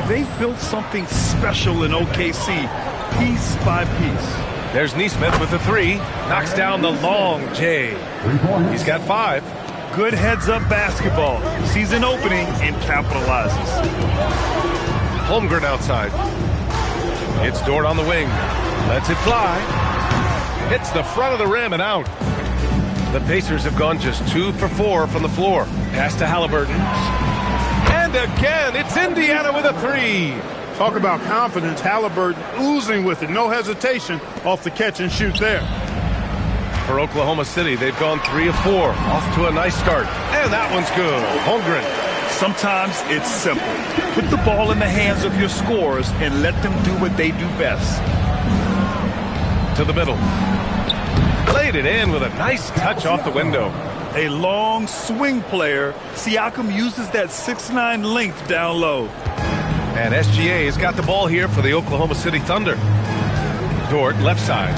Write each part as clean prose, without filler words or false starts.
They've built something special in OKC, piece by piece. There's Neesmith with the three. Knocks down the long J. He's got 5. Good heads-up basketball. Sees an opening and capitalizes. Holmgren outside. It's Dort on the wing. Lets it fly. Hits the front of the rim and out. The Pacers have gone just 2 for 4 from the floor. Pass to Halliburton. And again, it's Indiana with a 3. Talk about confidence. Halliburton oozing with it. No hesitation off the catch and shoot there. For Oklahoma City, they've gone 3 of 4. Off to a nice start. And that one's good. Holmgren. Sometimes it's simple. Put the ball in the hands of your scorers and let them do what they do best. To the middle. Played it in with a nice touch off the window. A long swing player. Siakam uses that 6'9" length down low. And SGA has got the ball here for the Oklahoma City Thunder. Dort, left side.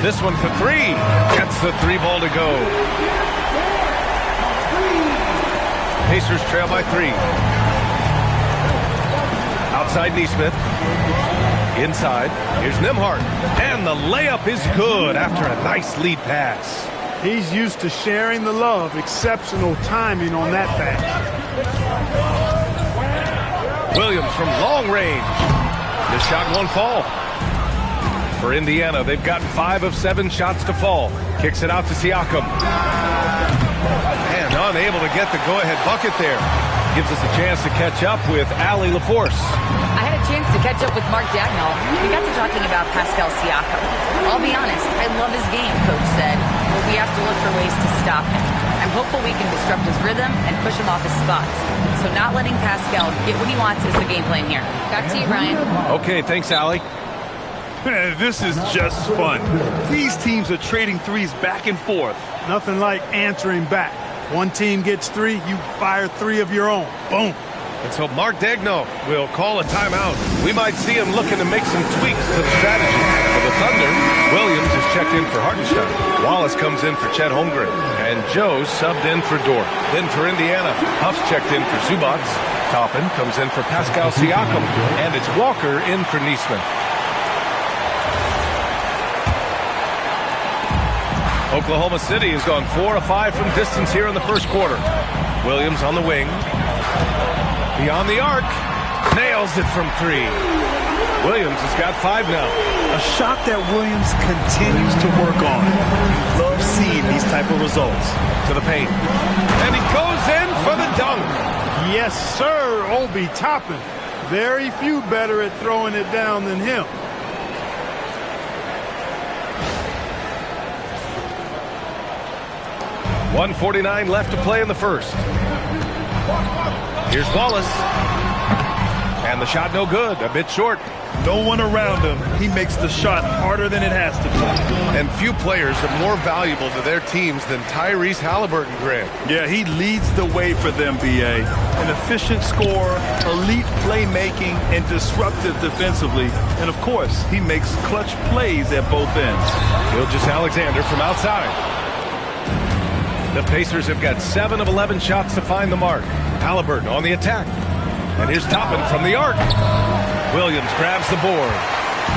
This one for 3. Gets the 3 ball to go. Pacers trail by 3. Outside Neesmith. Inside. Here's Nembhard. And the layup is good after a nice lead pass. He's used to sharing the love. Exceptional timing on that pass. Williams from long range. This shot won't fall. For Indiana, they've gotten 5 of 7 shots to fall. Kicks it out to Siakam. And unable to get the go-ahead bucket there. Gives us a chance to catch up with Allie LaForce. I had a chance to catch up with Mark Dagnall. We got to talking about Pascal Siakam. I'll be honest, I love his game, Coach said, but we have to look for ways to stop him. I'm hopeful we can disrupt his rhythm and push him off his spots. So not letting Pascal get what he wants is the game plan here. Back to you, Ryan. Okay, thanks, Allie. This is just fun. These teams are trading threes back and forth. Nothing like answering back. One team gets 3, you fire 3 of your own. Boom. And so Mark Dagnall will call a timeout. We might see him looking to make some tweaks to the strategy. For the Thunder, Williams is checked in for Hartenstein. Wallace comes in for Chet Holmgren. And Joe subbed in for Dort. Then for Indiana, Huff's checked in for Zubac. Toppin comes in for Pascal Siakam. And it's Walker in for Neesmith. Oklahoma City has gone 4 of 5 from distance here in the first quarter. Williams on the wing. Beyond the arc. Nails it from 3. Williams has got 5 now. A shot that Williams continues to work on. You love seeing these type of results. To the paint. And he goes in for the dunk. Yes, sir. Obi Toppin. Very few better at throwing it down than him. .149 left to play in the first. Here's Wallace. And the shot no good. A bit short. No one around him. He makes the shot harder than it has to be. And few players are more valuable to their teams than Tyrese Halliburton, Greg. Yeah, he leads the way for them, B.A. An efficient scorer, elite playmaking, and disruptive defensively. And, of course, he makes clutch plays at both ends. Gilgeous-Alexander from outside. The Pacers have got 7 of 11 shots to find the mark. Halliburton on the attack. And here's Toppin from the arc. Williams grabs the board.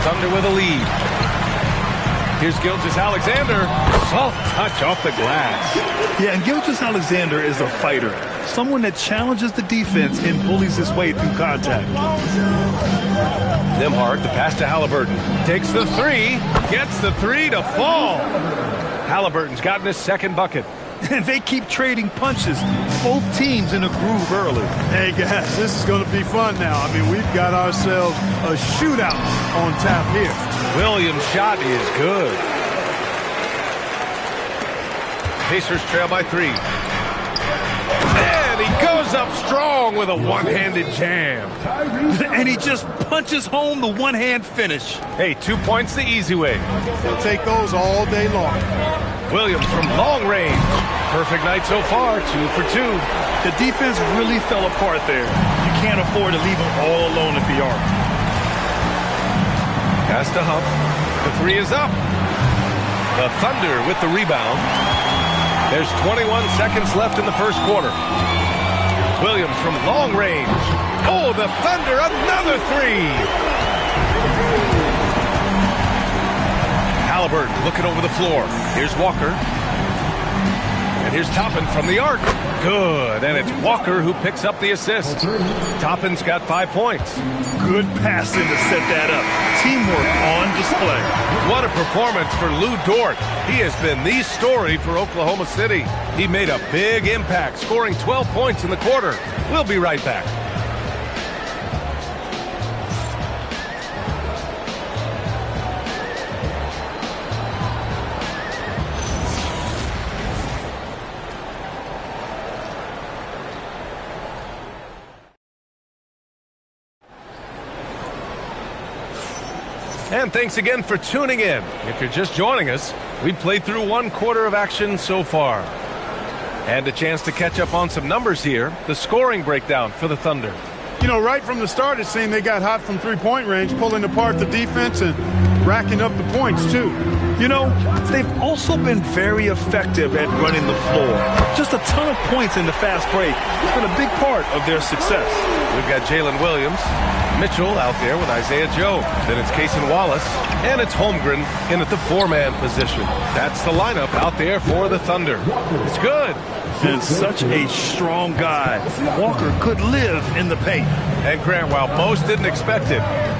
Thunder with a lead. Here's Gilgeous-Alexander. Soft touch off the glass. Yeah, and Gilgeous-Alexander is a fighter. Someone that challenges the defense and bullies his way through contact. Nembhard, the pass to Halliburton. Takes the 3. Gets the 3 to fall. Halliburton's gotten his second bucket. And they keep trading punches. Both teams in a groove early. Hey, guys, this is going to be fun now. I mean, we've got ourselves a shootout on tap here. Williams' shot is good. Pacers trail by 3. And he goes up strong with a one-handed jam. And he just punches home the one-hand finish. Hey, 2 points the easy way. They'll take those all day long. Williams from long range. Perfect night so far, 2 for 2. The defense really fell apart there. You can't afford to leave them all alone at the arc. Pass to Huff. The 3 is up. The Thunder with the rebound. There's 21 seconds left in the first quarter. Williams from long range. Oh, the Thunder, another three. Halliburton looking over the floor. Here's Walker. And here's Toppin from the arc. Good, and it's Walker who picks up the assist. Toppin's got 5 points. Good passing to set that up. Teamwork on display. What a performance for Lou Dort. He has been the story for Oklahoma City. He made a big impact, scoring 12 points in the quarter. We'll be right back. And thanks again for tuning in. If you're just joining us, we've played through 1 quarter of action so far. And a chance to catch up on some numbers here. The scoring breakdown for the Thunder. You know, right from the start, it seemed they got hot from three-point range, pulling apart the defense and racking up the points, too. You know, they've also been very effective at running the floor. Just a ton of points in the fast break. It's been a big part of their success. We've got Jalen Williams, Mitchell out there with Isaiah Joe. Then it's Cason Wallace, and it's Holmgren in at the 4-man position. That's the lineup out there for the Thunder. It's good. And such a strong guy. Walker could live in the paint. And Grant, while most didn't expect it,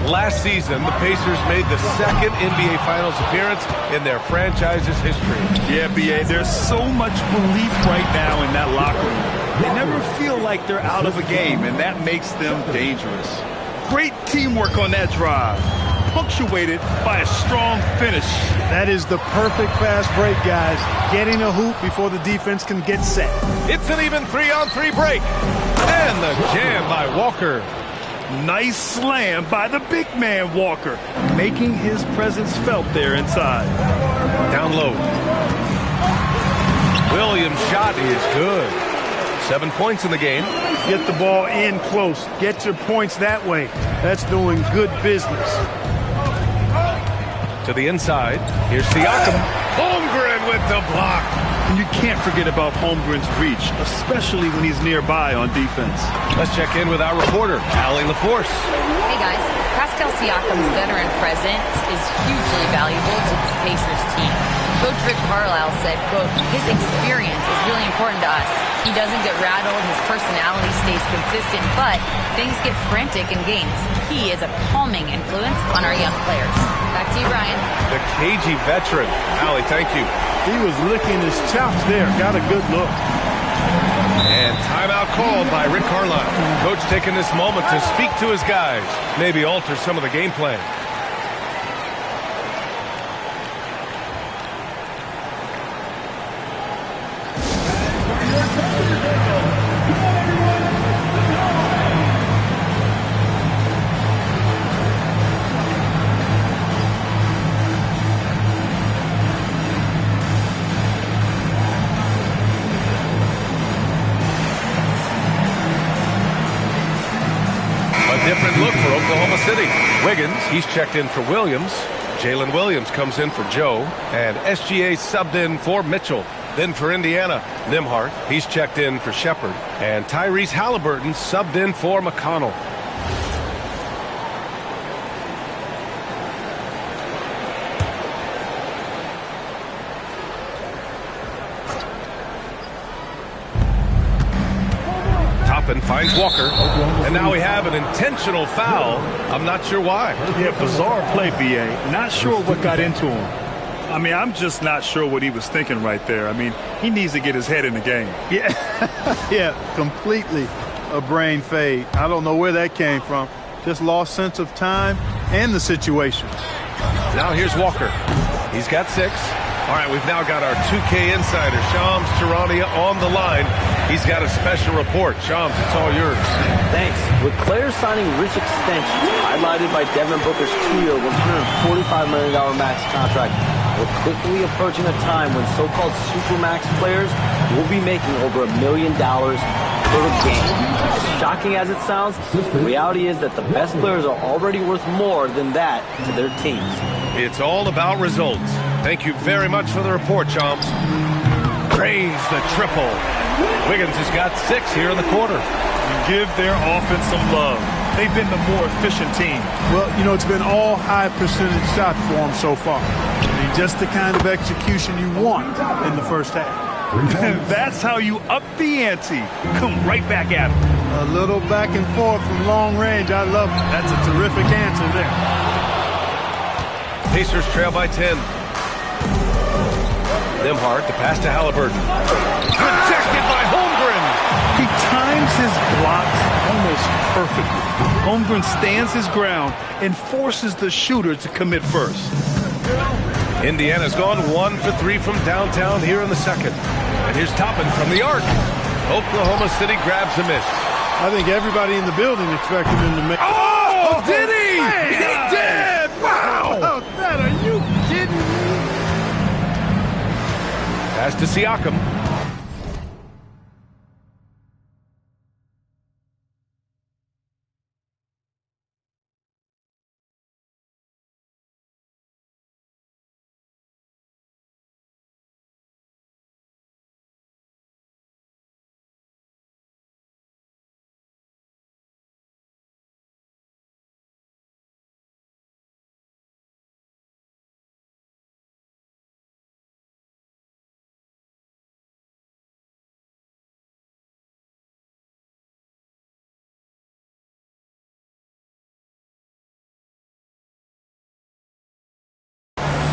last season the Pacers made the 2nd NBA Finals appearance in their franchise's history. Yeah, B.A., there's so much belief right now in that locker room. They never feel like they're out of a game, and that makes them dangerous. Great teamwork on that drive, punctuated by a strong finish. That is the perfect fast break, guys. Getting a hoop before the defense can get set. It's an even 3-on-3 break. And the jam by Walker. Nice slam by the big man Walker, making his presence felt there inside. Down low. Williams' shot is good. 7 points in the game. Get the ball in close. Get your points that way. That's doing good business. To the inside. Here's Siakam. Holmgren with the block. And you can't forget about Holmgren's reach, especially when he's nearby on defense. Let's check in with our reporter, Allie LaForce. Hey guys, Pascal Siakam's veteran presence is hugely valuable to this Pacers team. Coach Rick Carlisle said, quote, his experience is really important to us. He doesn't get rattled, his personality stays consistent, but things get frantic in games. He is a calming influence on our young players. Back to you, Ryan. The cagey veteran. Allie, thank you. He was licking his chops there. Got a good look. And timeout called by Rick Carlisle. Coach taking this moment to speak to his guys. Maybe alter some of the game plan. Different look for Oklahoma City. Wiggins, he's checked in for Williams. Jalen Williams comes in for Joe. And SGA subbed in for Mitchell. Then for Indiana, Nimhart, he's checked in for Shepard. And Tyrese Halliburton subbed in for McConnell. And finds Walker, and now we have an intentional foul. I'm not sure why. Yeah, bizarre play, B.A. Not sure what got into him. I mean, I'm just not sure what he was thinking right there. I mean, he needs to get his head in the game. Yeah, yeah, completely a brain fade. I don't know where that came from. Just lost sense of time and the situation. Now here's Walker. He's got 6. All right, we've now got our 2K insider, Shams Charania, on the line. He's got a special report. Shams, it's all yours. Thanks. With players signing rich extensions, highlighted by Devin Booker's 2-year, $145 million max contract, we're quickly approaching a time when so-called supermax players will be making over $1 million per game. As shocking as it sounds, the reality is that the best players are already worth more than that to their teams. It's all about results. Thank you very much for the report, Shams. Cranes the triple. Wiggins has got 6 here in the quarter. Give their offense some love. They've been the more efficient team. Well, you know, it's been all high percentage shots for them so far. I mean, just the kind of execution you want in the first half. That's how you up the ante. Come right back at them. A little back and forth from long range. I love it. That's a terrific answer there. Pacers trail by 10. Nembhard, the pass to Halliburton. Rejected by Holmgren. He times his blocks almost perfectly. Holmgren stands his ground and forces the shooter to commit first. Indiana's gone 1 for 3 from downtown here in the second. And here's Toppin from the arc. Oklahoma City grabs a miss. I think everybody in the building expected him to make. Oh, did he? Man. He did! Wow! How about that? Are you kidding me? Pass to Siakam.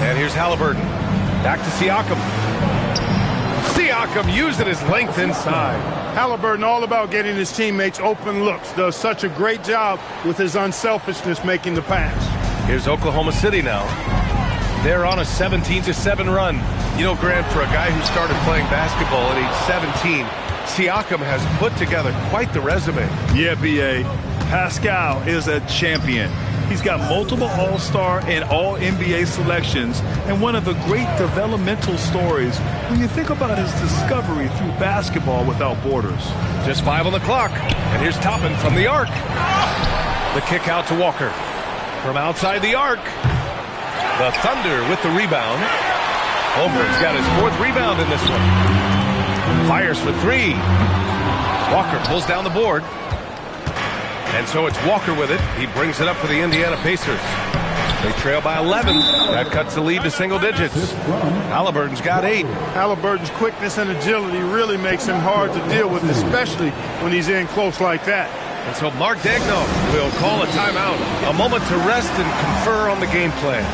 And here's Halliburton. Back to Siakam. Siakam using his length inside. Halliburton all about getting his teammates open looks. Does such a great job with his unselfishness making the pass. Here's Oklahoma City now. They're on a 17-7 run. You know, Grant, for a guy who started playing basketball at age 17, Siakam has put together quite the resume. Yeah, B.A. Pascal is a champion. He's got multiple All-Star and All-NBA selections, and one of the great developmental stories when you think about his discovery through basketball without borders. Just 5 on the clock, and here's Toppin from the arc. The kick out to Walker. From outside the arc, the Thunder with the rebound. Holmgren's got his 4th rebound in this one. Fires for 3. Walker pulls down the board. And so it's Walker with it. He brings it up for the Indiana Pacers. They trail by 11. That cuts the lead to single digits. Halliburton's got 8. Halliburton's quickness and agility really makes him hard to deal with, especially when he's in close like that. And so Mark Daigneault will call a timeout. A moment to rest and confer on the game plan.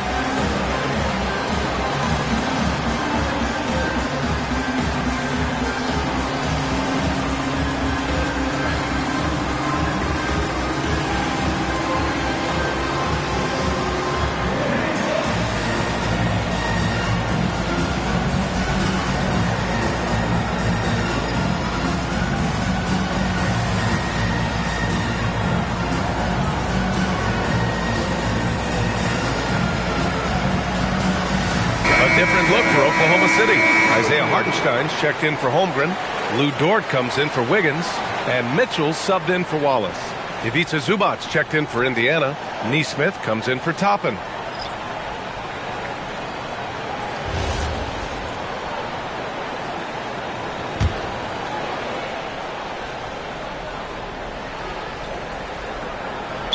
Different look for Oklahoma City. Isaiah Hartenstein's checked in for Holmgren. Lou Dort comes in for Wiggins. And Mitchell subbed in for Wallace. Ivica Zubac checked in for Indiana. Nesmith comes in for Toppin.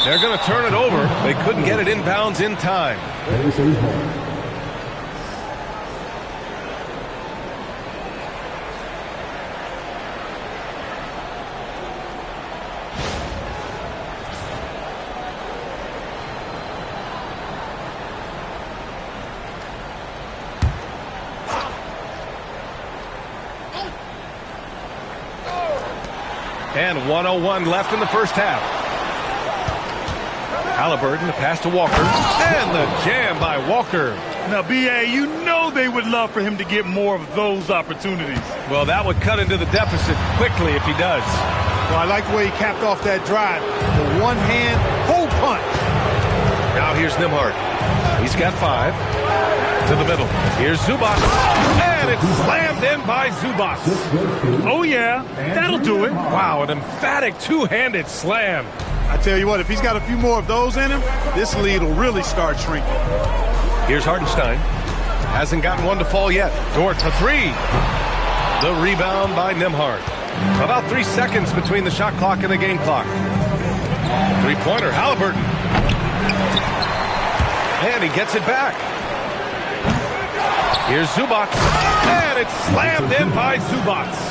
They're going to turn it over. They couldn't get it inbounds in time. And 1:01 left in the first half. Halliburton, the pass to Walker. And the jam by Walker. Now, B.A., you know they would love for him to get more of those opportunities. Well, that would cut into the deficit quickly if he does. Well, I like the way he capped off that drive. The one-hand hole punch. Now here's Nembhard. He's got 5. To the middle. Here's Zubac. And it's slammed in by Zubac. Oh, yeah. That'll do it. Wow, an emphatic two-handed slam. I tell you what, if he's got a few more of those in him, this lead will really start shrinking. Here's Hartenstein. Hasn't gotten one to fall yet. Dort for 3. The rebound by Nembhard. About 3 seconds between the shot clock and the game clock. Three-pointer, Halliburton. And he gets it back. Here's Zubac. And it's slammed in by Zubac.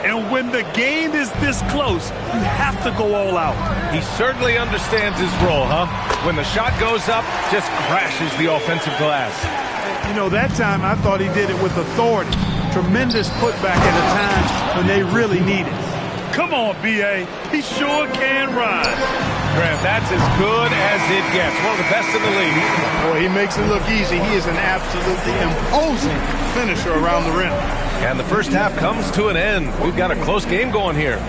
And when the game is this close, you have to go all out. He certainly understands his role, huh? When the shot goes up, just crashes the offensive glass. You know, that time I thought he did it with authority. Tremendous putback at a time when they really need it. Come on, B.A. He sure can rise. Grant, that's as good as it gets. One of the best in the league. Boy, he makes it look easy. He is an absolutely imposing finisher around the rim. And the first half comes to an end. We've got a close game going here.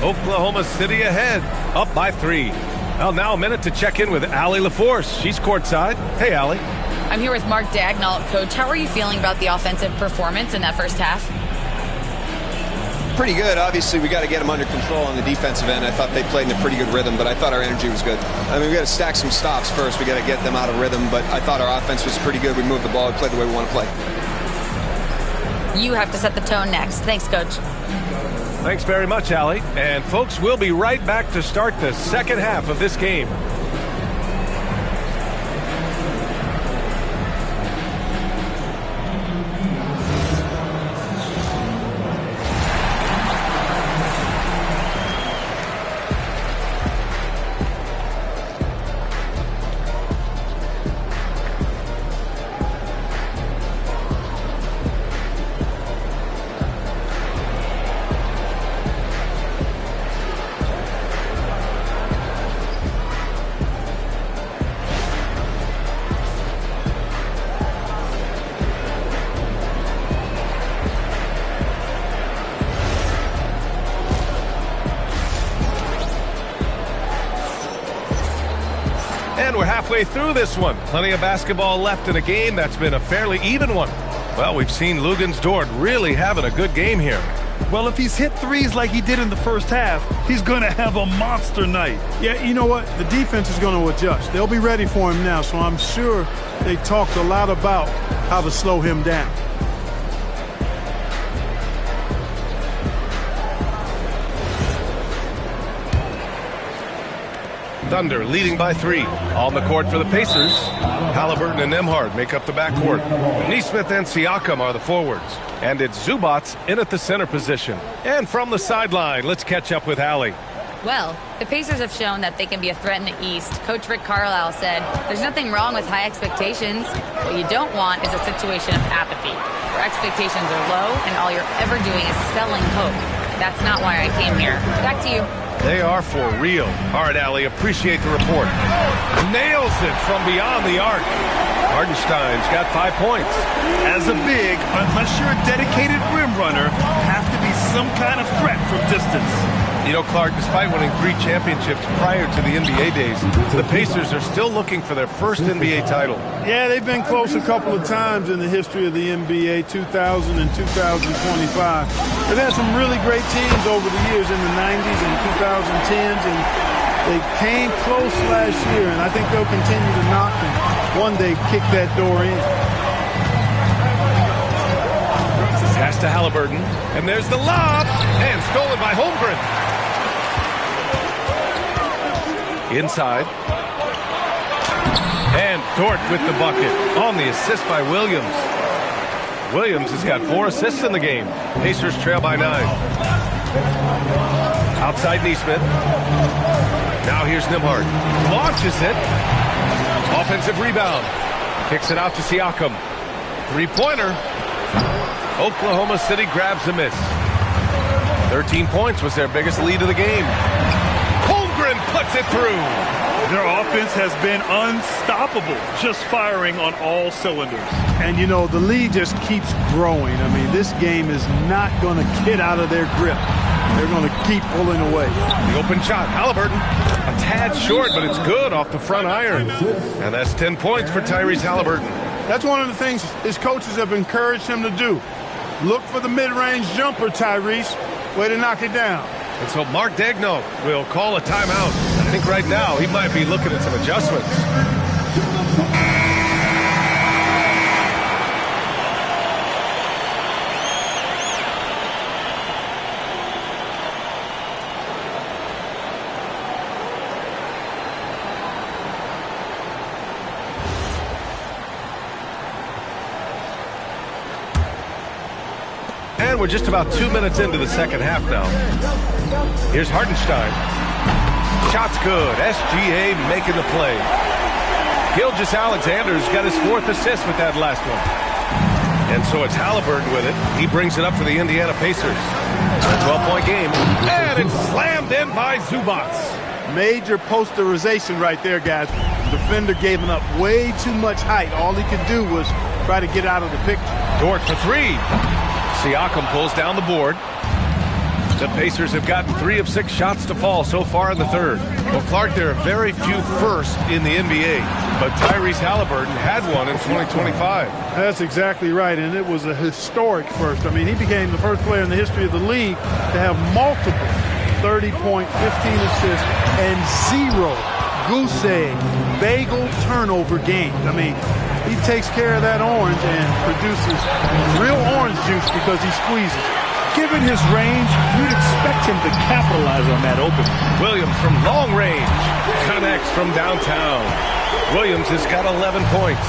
Oklahoma City ahead, up by 3. Well, now a minute to check in with Allie LaForce. She's courtside. Hey, Allie. I'm here with Mark Dagnall. Coach, how are you feeling about the offensive performance in that first half? Pretty good. Obviously, we got to get them under control on the defensive end. I thought they played in a pretty good rhythm, but I thought our energy was good. I mean, we got to stack some stops first. We got to get them out of rhythm, but I thought our offense was pretty good. We moved the ball. We played the way we want to play. You have to set the tone next. Thanks, Coach. Thanks very much, Allie. And, folks, we'll be right back to start the second half of this game. And we're halfway through this one. Plenty of basketball left in a game that's been a fairly even one. Well, we've seen Lugunsdort really having a good game here. Well, if he's hit threes like he did in the first half, he's going to have a monster night. Yeah, you know what? The defense is going to adjust. They'll be ready for him now, so I'm sure they talked a lot about how to slow him down. Thunder leading by 3. On the court for the Pacers. Halliburton and Nembhard make up the backcourt. Nesmith and Siakam are the forwards. And it's Zubac in at the center position. And from the sideline, let's catch up with Allie. Well, the Pacers have shown that they can be a threat in the East. Coach Rick Carlisle said, there's nothing wrong with high expectations. What you don't want is a situation of apathy, where expectations are low and all you're ever doing is selling hope. That's not why I came here. Back to you. They are for real. All right, Allie, appreciate the report. Nails it from beyond the arc. Hardenstein's got 5 points. As a big, unless you're a dedicated rim runner, have to be some kind of threat from distance. You know, Clark, despite winning 3 championships prior to the NBA days, the Pacers are still looking for their first NBA title. Yeah, they've been close a couple of times in the history of the NBA, 2000 and 2025. They've had some really great teams over the years in the 90s and 2010s, and they came close last year, and I think they'll continue to knock and one day kick that door in. Pass to Halliburton, and there's the lob, and stolen by Holmgren. Inside. And Dort with the bucket on the assist by Williams. Williams has got 4 assists in the game. Pacers trail by 9. Outside Nesmith. Now here's Nembhard. Launches it. Offensive rebound. Kicks it out to Siakam. 3-pointer. Oklahoma City grabs a miss. 13 points was their biggest lead of the game. Holmgren puts it through. Their offense has been unstoppable, just firing on all cylinders. And, you know, the lead just keeps growing. I mean, this game is not going to get out of their grip. They're going to keep pulling away. The open shot, Halliburton. A tad short, but it's good off the front iron. And that's 10 points for Tyrese Halliburton. That's one of the things his coaches have encouraged him to do. Look for the mid-range jumper, Tyrese. Way to knock it down. And so Mark Daigneault will call a timeout. I think right now he might be looking at some adjustments. And we're just about 2 minutes into the second half now. Here's Hartenstein. Shot's good. SGA making the play. Gilgeous-Alexander's got his 4th assist with that last one. And so it's Halliburton with it. He brings it up for the Indiana Pacers. A 12-point game. And it's slammed in by Zubac. Major posterization right there, guys. The defender gave him up way too much height. All he could do was try to get out of the picture. Dort for 3. Siakam pulls down the board. The Pacers have gotten 3 of 6 shots to fall so far in the third. Well, Clark, there are very few firsts in the NBA, but Tyrese Halliburton had one in 2025. That's exactly right, and it was a historic first. I mean, he became the first player in the history of the league to have multiple 30-point, 15 assists, and 0 goose egg, bagel turnover games. I mean, he takes care of that orange and produces real orange juice because he squeezes. Given his range, you'd expect him to capitalize on that opening. Williams from long range connects from downtown. Williams has got 11 points.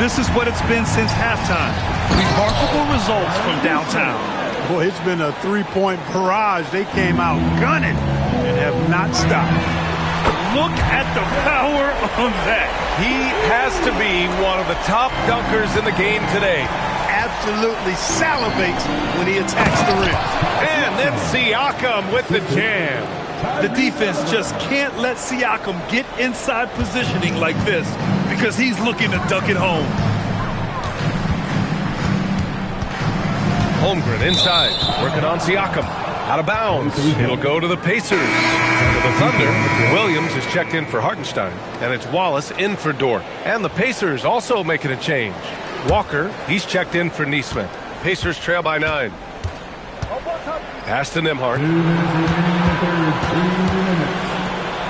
This is what it's been since halftime. Remarkable results from downtown. Boy, it's been a 3-point barrage. They came out gunning and have not stopped. Look at the power on that. He has to be one of the top dunkers in the game today. Absolutely salivates when he attacks the rim. And then Siakam with the jam. The defense just can't let Siakam get inside positioning like this because he's looking to dunk it home. Holmgren inside, working on Siakam. Out of bounds. It'll go to the Pacers. To the Thunder, Williams is checked in for Hartenstein. And it's Wallace in for Dort. And the Pacers also making a change. Walker, he's checked in for Neesmith. Pacers trail by 9. Pass to Nembhard.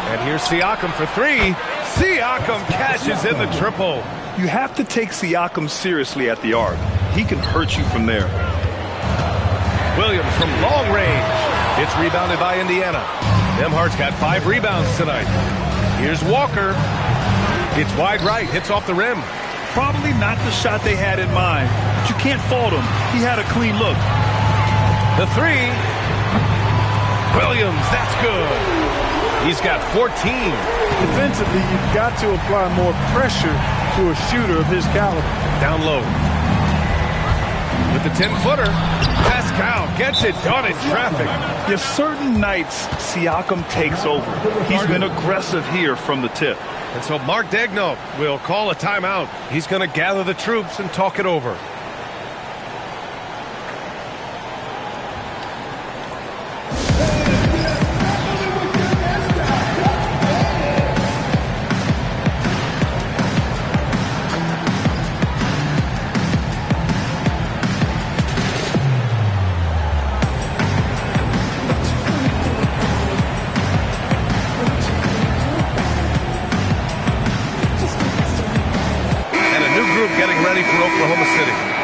And here's Siakam for 3. Siakam cashes in the triple. You have to take Siakam seriously at the arc. He can hurt you from there. Williams from long range. It's rebounded by Indiana. Nembhard's got 5 rebounds tonight. Here's Walker. It's wide right, hits off the rim. Probably not the shot they had in mind, but you can't fault him. He had a clean look. The 3. Williams, that's good. He's got 14. Defensively, you've got to apply more pressure to a shooter of his caliber. Down low. With the 10-footer, Pascal gets it done in traffic. There's certain nights Siakam takes over. He's been aggressive here from the tip. And so Mark Daigneault will call a timeout. He's going to gather the troops and talk it over.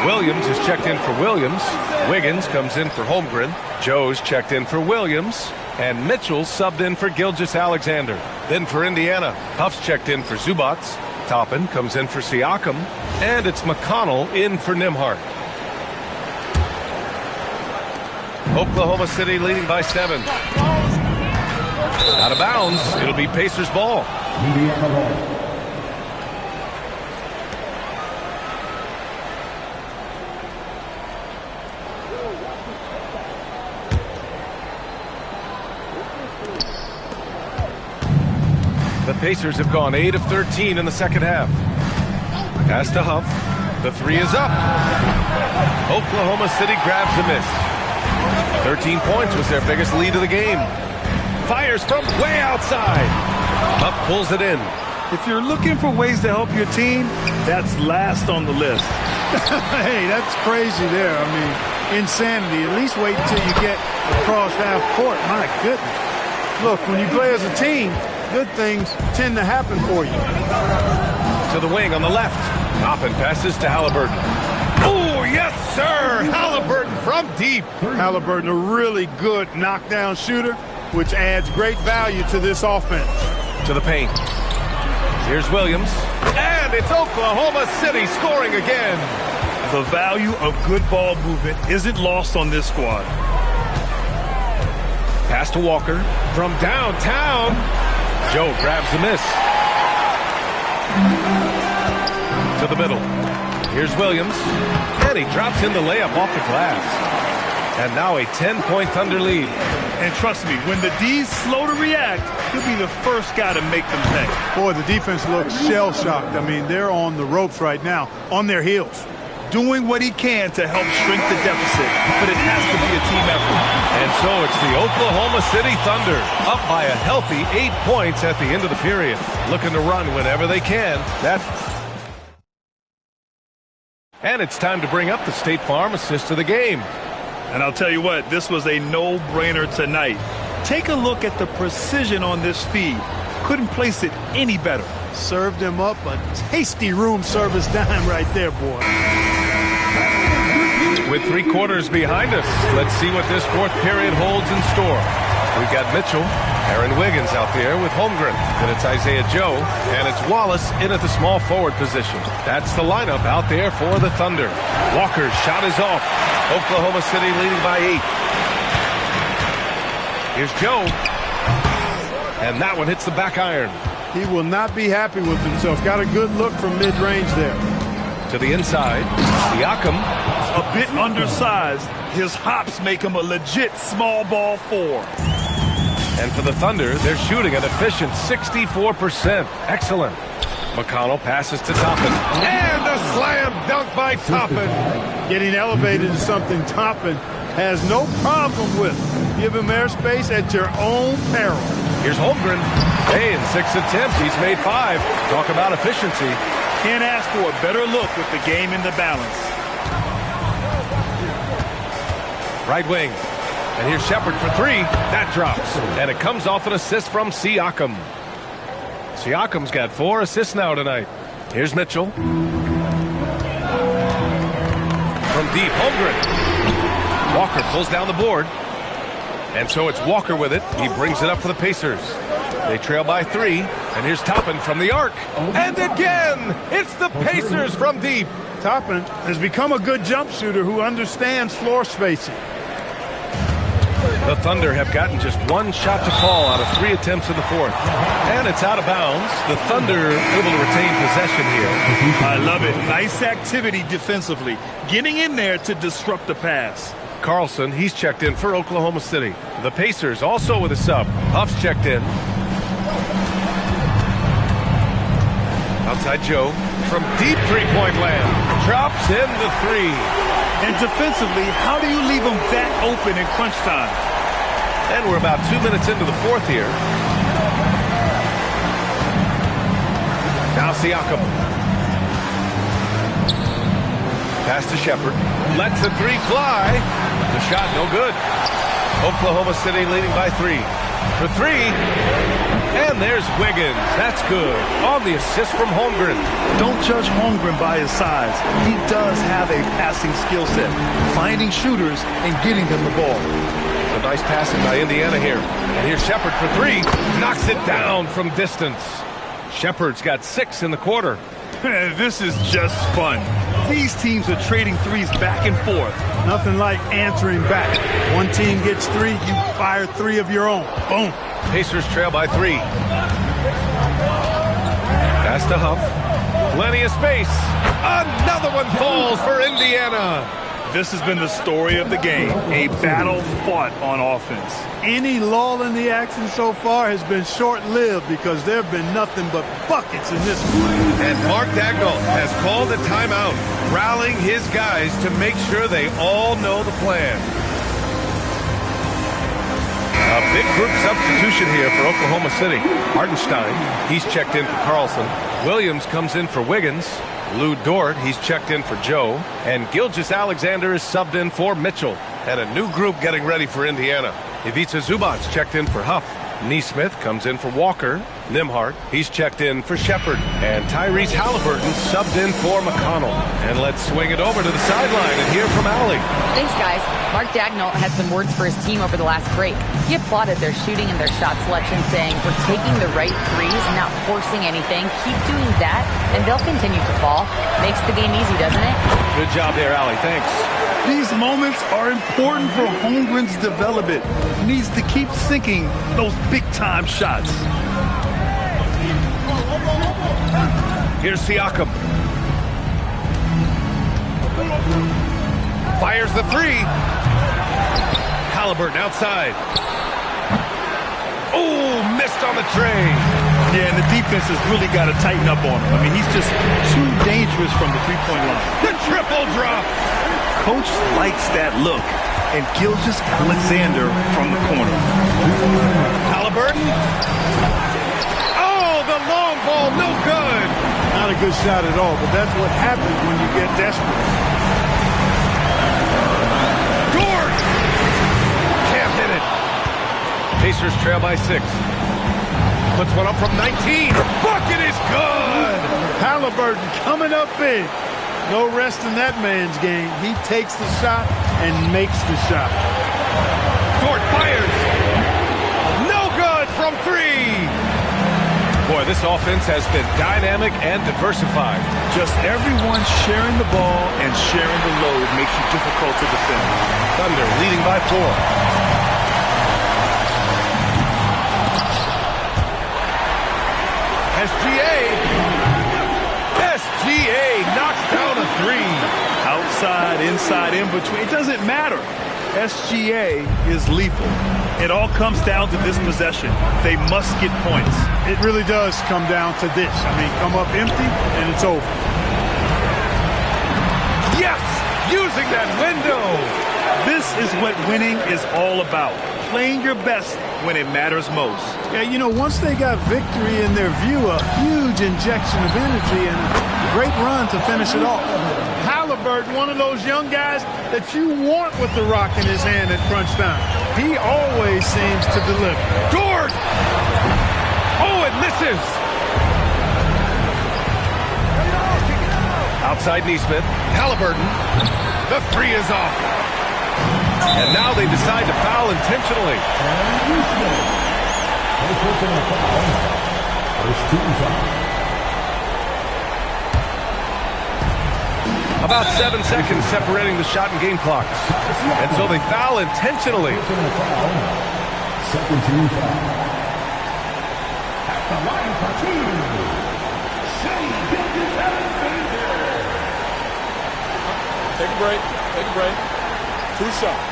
Williams is checked in for Williams. Wiggins comes in for Holmgren. Joe's checked in for Williams. And Mitchell subbed in for Gilgeous-Alexander. Then for Indiana, Huff's checked in for Zubac. Toppin comes in for Siakam. And it's McConnell in for Nembhard. Oklahoma City leading by 7. Out of bounds. It'll be Pacers ball. The Pacers have gone 8 of 13 in the second half. Pass to Huff. The 3 is up. Oklahoma City grabs a miss. 13 points was their biggest lead of the game. Fires from way outside. Huff pulls it in. If you're looking for ways to help your team, that's last on the list. Hey, that's crazy there. I mean, insanity. At least wait until you get across half court. My goodness. Look, when you play as a team, good things tend to happen for you. To the wing on the left. Toppin passes to Halliburton. Oh, yes, sir. Halliburton from deep. Halliburton, a really good knockdown shooter, which adds great value to this offense. To the paint. Here's Williams. And it's Oklahoma City scoring again. The value of good ball movement isn't lost on this squad. Pass to Walker from downtown. Joe grabs the miss. To the middle. Here's Williams. And he drops in the layup off the glass. And now a 10-point Thunder lead. And trust me, when the D's slow to react, he'll be the first guy to make them pay. Boy, the defense looks shell-shocked. I mean, they're on the ropes right now, on their heels. Doing what he can to help shrink the deficit, but it has to be a team effort. And so it's the Oklahoma City Thunder, up by a healthy 8 points at the end of the period. Looking to run whenever they can. And it's time to bring up the State Farm assist of the game. And I'll tell you what, this was a no-brainer tonight. Take a look at the precision on this feed. Couldn't place it any better. Served him up a tasty room service dime right there, boy. With 3 quarters behind us, let's see what this fourth period holds in store. We've got Mitchell, Aaron Wiggins out there with Holmgren. Then it's Isaiah Joe, and it's Wallace in at the small forward position. That's the lineup out there for the Thunder. Walker's shot is off. Oklahoma City leading by 8. Here's Joe. And that one hits the back iron. He will not be happy with himself. Got a good look from mid-range there. To the inside, Siakam. A bit undersized. His hops make him a legit small ball 4. And for the Thunder, they're shooting an efficient 64%. Excellent. McConnell passes to Toppin. And a slam dunk by Toppin. Getting elevated is something Toppin has no problem with. Give him airspace at your own peril. Here's Holmgren. Hey, in 6 attempts, he's made 5. Talk about efficiency. Can't ask for a better look with the game in the balance. Right wing. And here's Shepard for 3. That drops. And it comes off an assist from Siakam. Siakam's got 4 assists now tonight. Here's Mitchell. From deep, Holmgren. Walker pulls down the board. And so it's Walker with it. He brings it up for the Pacers. They trail by 3. And here's Toppin from the arc. And again, it's the Pacers from deep. Toppin has become a good jump shooter who understands floor spacing. The Thunder have gotten just 1 shot to fall out of 3 attempts in the fourth. And it's out of bounds. The Thunder able to retain possession here. I love it. Nice activity defensively. Getting in there to disrupt the pass. Carlson, he's checked in for Oklahoma City. The Pacers also with a sub. Huff's checked in. Outside Joe from deep three-point land. Drops in the 3. And defensively, how do you leave them that open in crunch time? And we're about 2 minutes into the fourth here. Now Siakam. Pass to Shepard. Lets the 3 fly. The shot no good. Oklahoma City leading by 3. For 3. And there's Wiggins. That's good. On the assist from Holmgren. Don't judge Holmgren by his size. He does have a passing skill set. Finding shooters and getting them the ball. A nice passing by Indiana here. And here's Shepard for 3. Knocks it down from distance. Shepard's got 6 in the quarter. This is just fun. These teams are trading threes back and forth. Nothing like answering back. One team gets 3, you fire 3 of your own. Boom. Pacers trail by 3. Pass to Huff. Plenty of space. Another one falls for Indiana. This has been the story of the game. A battle fought on offense. Any lull in the action so far has been short-lived because there have been nothing but buckets in this one. And Mark Dagnall has called a timeout, rallying his guys to make sure they all know the plan. A big group substitution here for Oklahoma City. Hartenstein, he's checked in for Carlson. Williams comes in for Wiggins. Lou Dort, he's checked in for Joe. And Gilgeous-Alexander is subbed in for Mitchell. And a new group getting ready for Indiana. Ivica Zubac's checked in for Huff. Neesmith comes in for Walker. Nimhart, he's checked in for Shepard. And Tyrese Halliburton subbed in for McConnell. And let's swing it over to the sideline and hear from Allie. Thanks, guys. Mark Dagnall had some words for his team over the last break. He applauded their shooting and their shot selection, saying, "We're taking the right threes, not forcing anything. Keep doing that, and they'll continue to fall." Makes the game easy, doesn't it? Good job there, Allie. Thanks. These moments are important for Holmgren's development. He needs to keep sinking those big-time shots. Here's Siakam. Fires the three. Halliburton outside. Oh, missed on the tray. Yeah, and the defense has really got to tighten up on him. I mean, he's just too dangerous from the three-point line. The triple drop. Coach likes that look. And Gilgeous-Alexander from the corner. Halliburton. Oh, the long ball, no good. Not a good shot at all, but that's what happens when you get desperate. Gord! Can't hit it. Pacers trail by 6. Puts one up from 19. The bucket is good. Halliburton coming up big. No rest in that man's game. He takes the shot and makes the shot. Gord fires. No good from 3. Boy, this offense has been dynamic and diversified. Just everyone sharing the ball and sharing the load makes you difficult to defend. Thunder leading by 4. SGA knocks down a 3. Outside, inside, in between. It doesn't matter. SGA is lethal. It all comes down to this possession. They must get points. It really does come down to this. I mean, come up empty and it's over. Yes! Using that window! This is what winning is all about. Playing your best when it matters most. Yeah, you know, once they got victory in their view, a huge injection of energy and a great run to finish it off. Halliburton, one of those young guys that you want with the rock in his hand at crunch time. He always seems to deliver. Gord! Oh, it misses! Outside Neesmith. Halliburton. The 3 is off. And now they decide to foul intentionally. About 7 seconds separating the shot and game clocks. And so they foul intentionally. Second team foul. At the line for 2. Take a break. Take a break. 2 shots.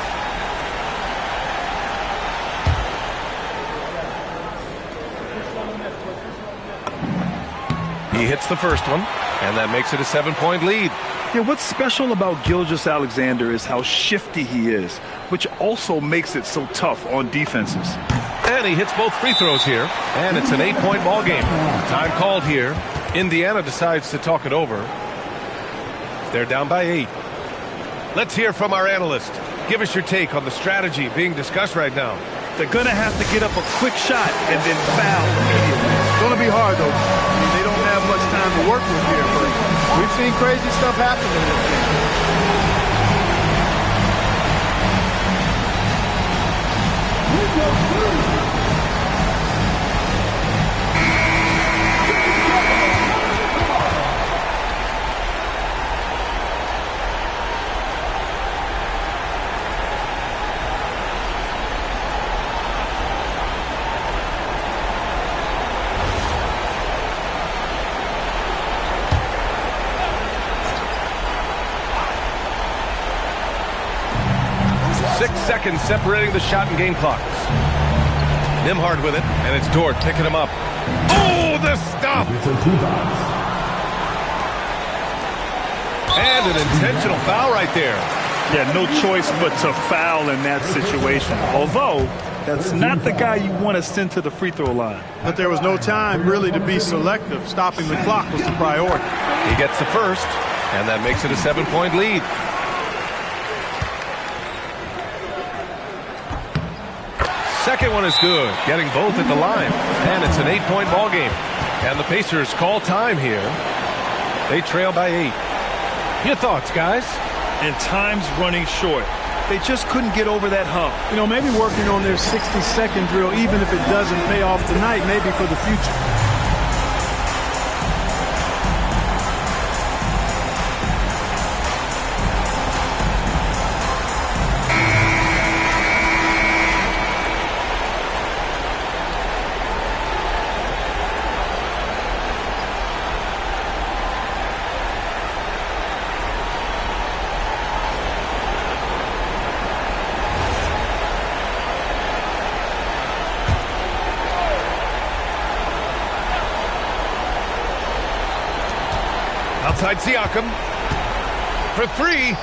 He hits the first one, and that makes it a 7-point lead. Yeah, what's special about Gilgeous-Alexander is how shifty he is, which also makes it so tough on defenses. And he hits both free throws here, and it's an 8-point ball game. Time called here. Indiana decides to talk it over. They're down by 8. Let's hear from our analyst. Give us your take on the strategy being discussed right now. They're going to have to get up a quick shot and then foul immediately. It's going to be hard, though. I mean, they don't have much time to work with here, but we've seen crazy stuff happen in this game. Seconds separating the shot and game clocks. Nimhart with it, and it's Dort picking him up. Oh, the stuff! And an intentional foul right there. Yeah, no choice but to foul in that situation. Although, that's not the guy you want to send to the free throw line. But there was no time really to be selective. Stopping the clock was the priority. He gets the first, and that makes it a 7-point lead. second one is good, getting both at the line. And it's an 8-point ball game. And the Pacers call time here. They trail by 8. Your thoughts, guys? And time's running short. They just couldn't get over that hump. You know, maybe working on their 60-second drill, even if it doesn't pay off tonight, maybe for the future. Outside Siakam for 3.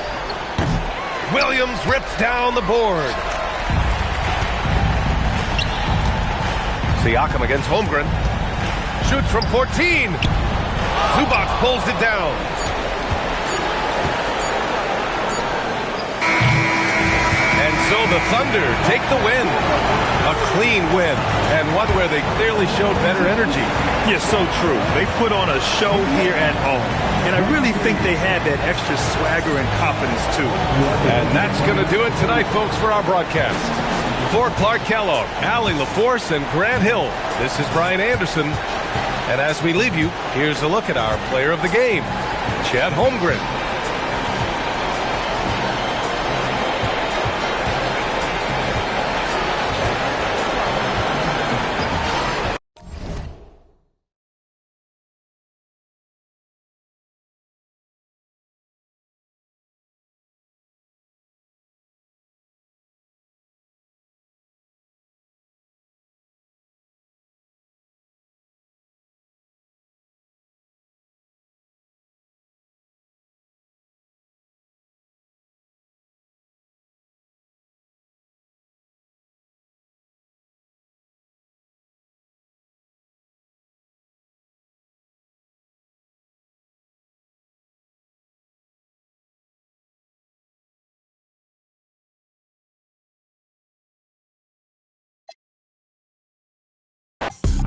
Williams rips down the board. Siakam against Holmgren. Shoots from 14. Zubac pulls it down. And so the Thunder take the win. A clean win, and one where they clearly showed better energy. Yeah, so true. They put on a show here at home. And I really think they had that extra swagger and confidence, too. And that's going to do it tonight, folks, for our broadcast. For Clark Kellogg, Allie LaForce, and Grant Hill, this is Brian Anderson. And as we leave you, here's a look at our player of the game, Chet Holmgren.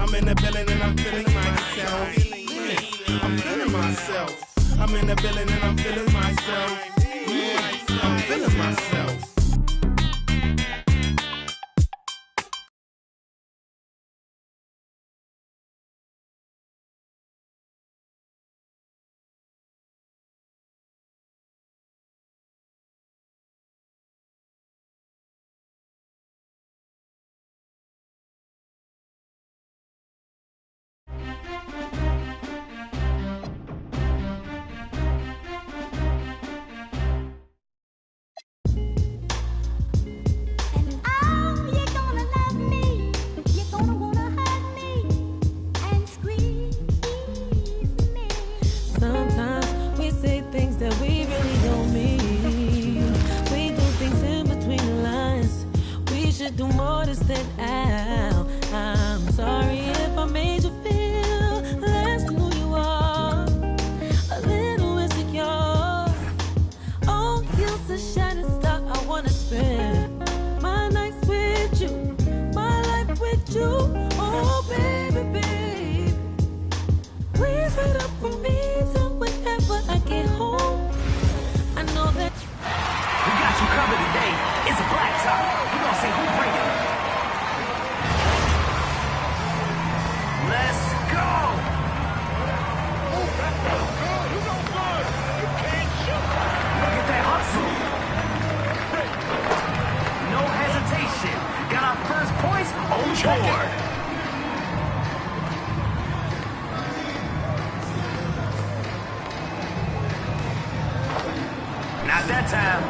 I'm in the building and I'm feeling myself. I'm feeling myself. I'm in the building and I'm feeling myself. I'm feeling myself. Do more to stand out. I'm sorry if I made you feel less than who you are, a little insecure. Oh, you're a shining star. I wanna spend my nights with you, my life with you. Oh, baby, baby, please wait up for me till whenever I get home. I know that we got you covered today. It's a black top. We're gonna say who bring it. Let's go! Look at that hustle. No hesitation. Got our first points on board. Not that time.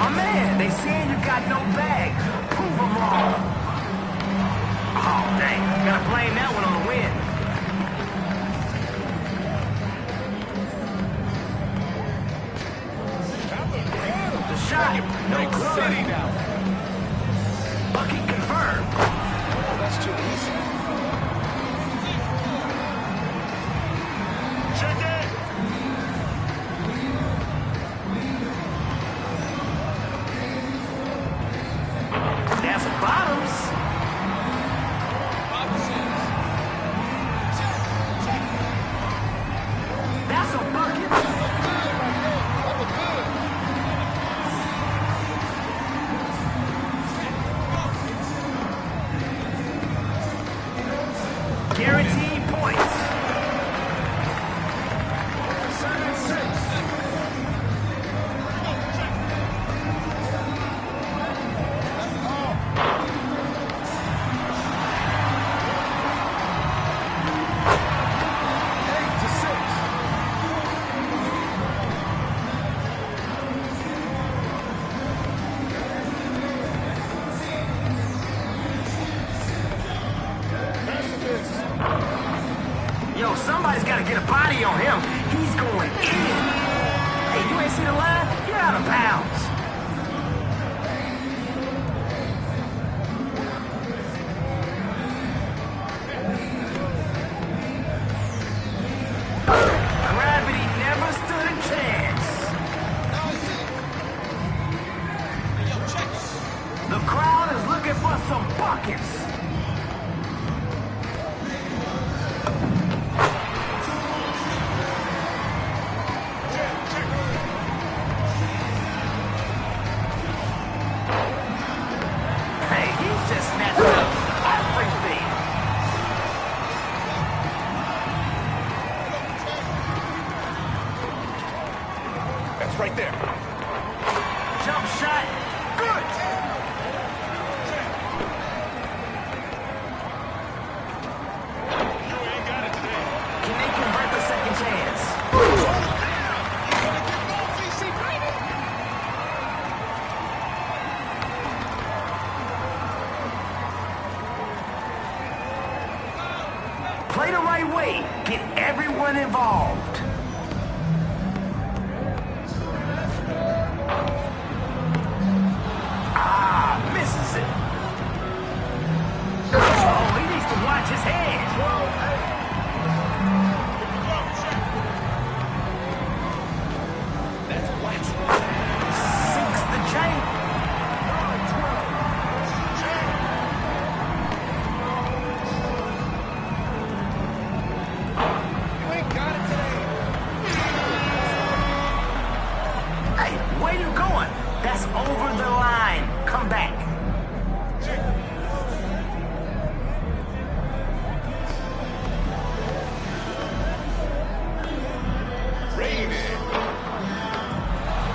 My man, they saying you got no bag. Prove them wrong. Oh, dang. Gotta blame that one on the win. The shot. No good. Bucket confirmed. Oh, that's too easy. Check it. That's bottoms. That's a bucket. Guaranteed points. 7-6. Yo, somebody's got to get a body on him. He's going in. Hey, you ain't see the line? You're out of bounds. Gravity never stood a chance. The crowd is looking for some buckets. Hey, he's just snatched up everything. That's right there. Jump shot, good. You ain't got it today. Can they convert the second chance? Play the right way. Get everyone involved. Ah, misses it. Oh, he needs to watch his head. That's what? Sinks the chain. You ain't got it today. Hey, where you going? That's over the line. Come back.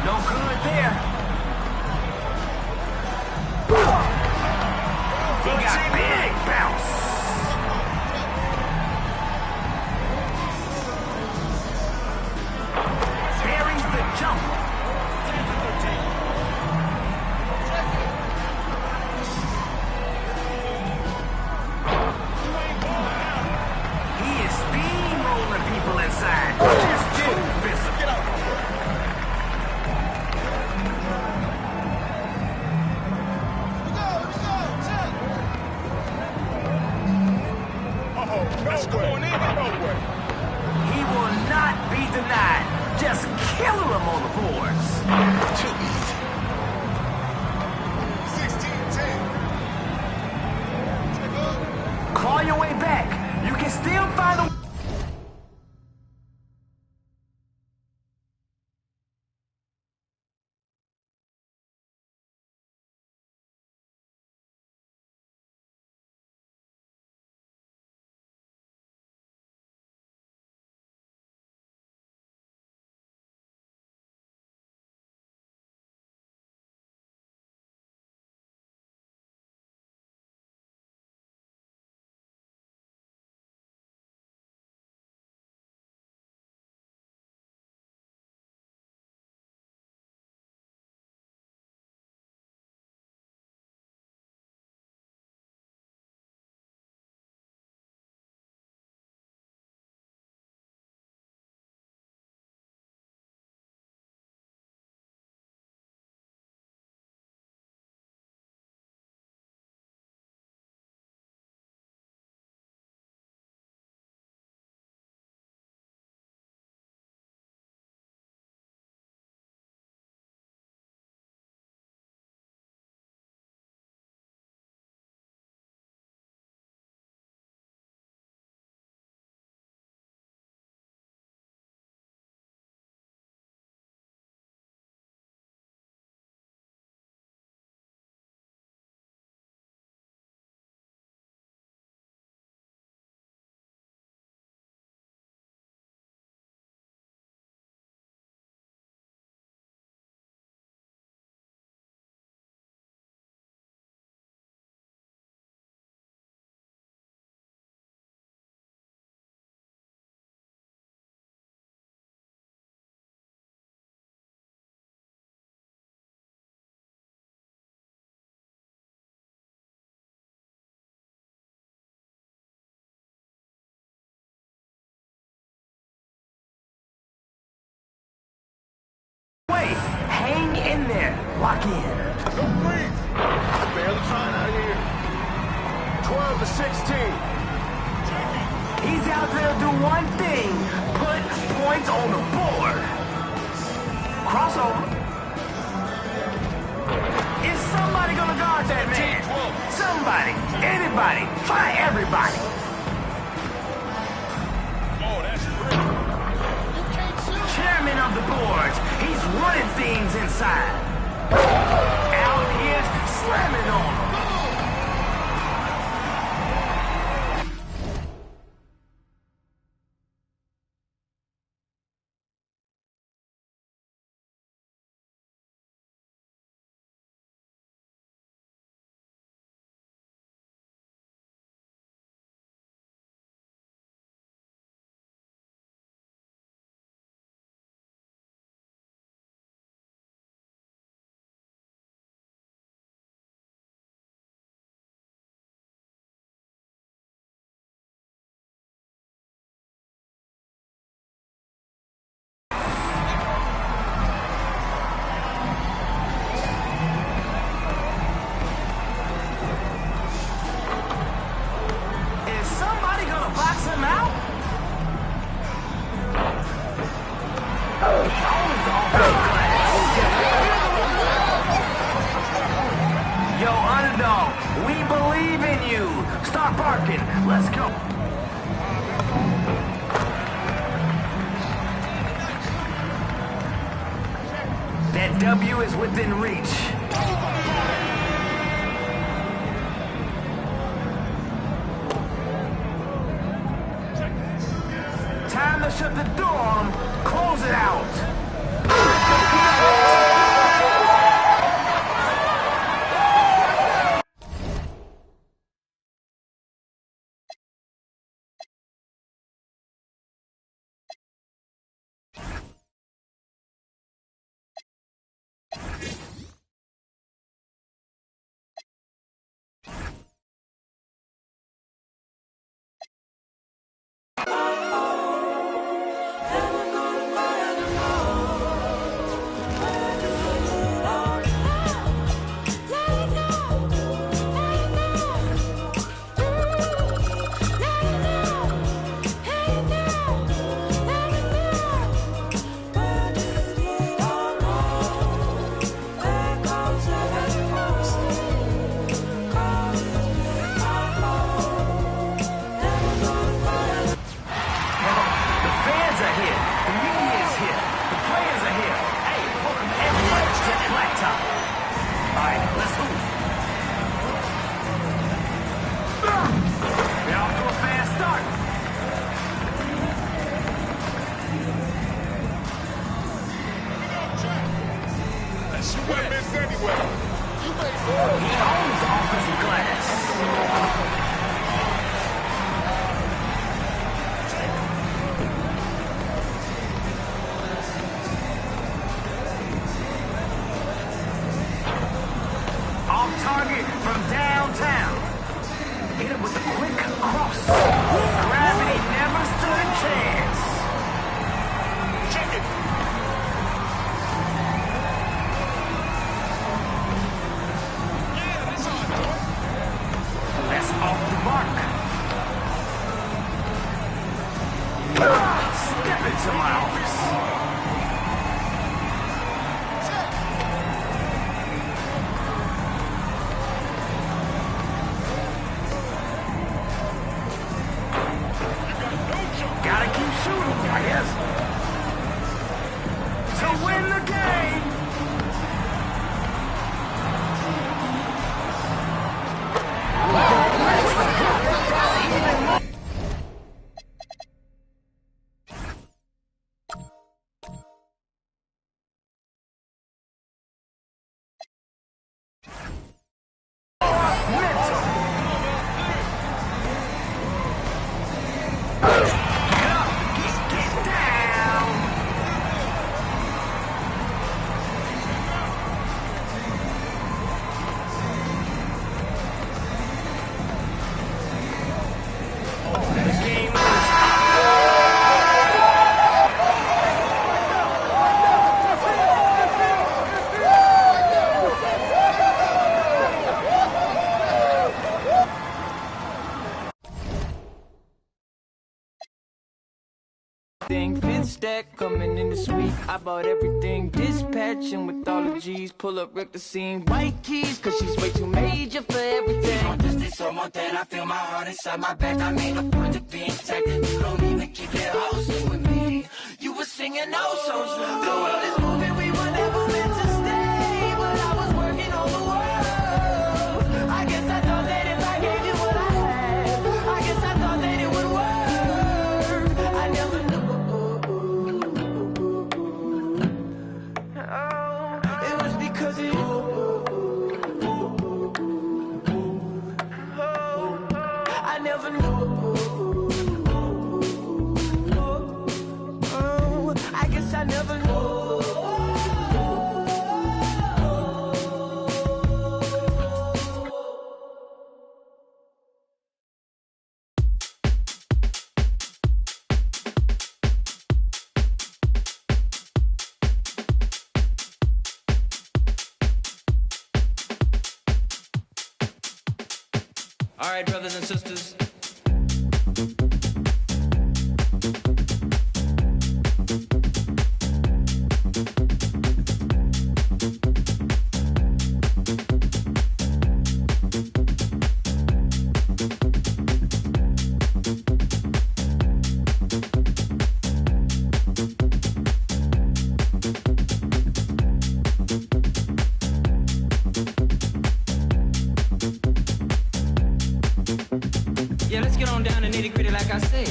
No good there. He got big bounce. Buries the jump. He is steamrolling people inside. Just too visible. That's going in. No way. He will not be denied. Just kill him on the boards. Too easy. 16-10. Claw your way back. You can still find a Lock in. No green. Barely trying out here. 12 to 16. He's out there to do one thing. Put points on the board. Crossover. Is somebody gonna guard that man? Somebody. Anybody. Try everybody. Oh, that's great. You can't shoot. Chairman of the boards. He's running things inside. Out here's slamming on him. Box him out? Yo, underdog, we believe in you. Start barking. Let's go. That W is within reach. Time to shut the door on him. Close it out. Target from downtown. Hit him with a quick cross. Gravity never stood a chance. Check it. Yeah, that's all. Thing fifth stack coming in this week. I bought everything dispatching with all the G's. Pull up, wreck the scene. White keys, cause she's way too major for everything. On this so more than I feel my heart inside my back. I made a point of being tagged. You don't even keep it wholesome with me. You were singing oh so slow. The world is moving, we were never meant to stay. But I was working on the world. I guess I thought that if I gave you what I had, I guess I thought that it would work. I never knew. It was because of you. I never knew. I guess I never knew. All right, brothers and sisters. Yeah, let's get on down to nitty gritty like I said.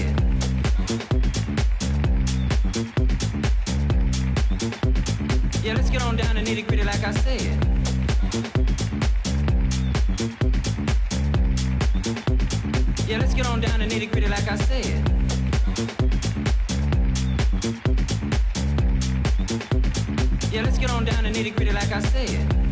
Yeah, let's get on down to nitty gritty like I said. Yeah, let's get on down to nitty gritty like I said. Yeah, let's get on down to nitty gritty like I said.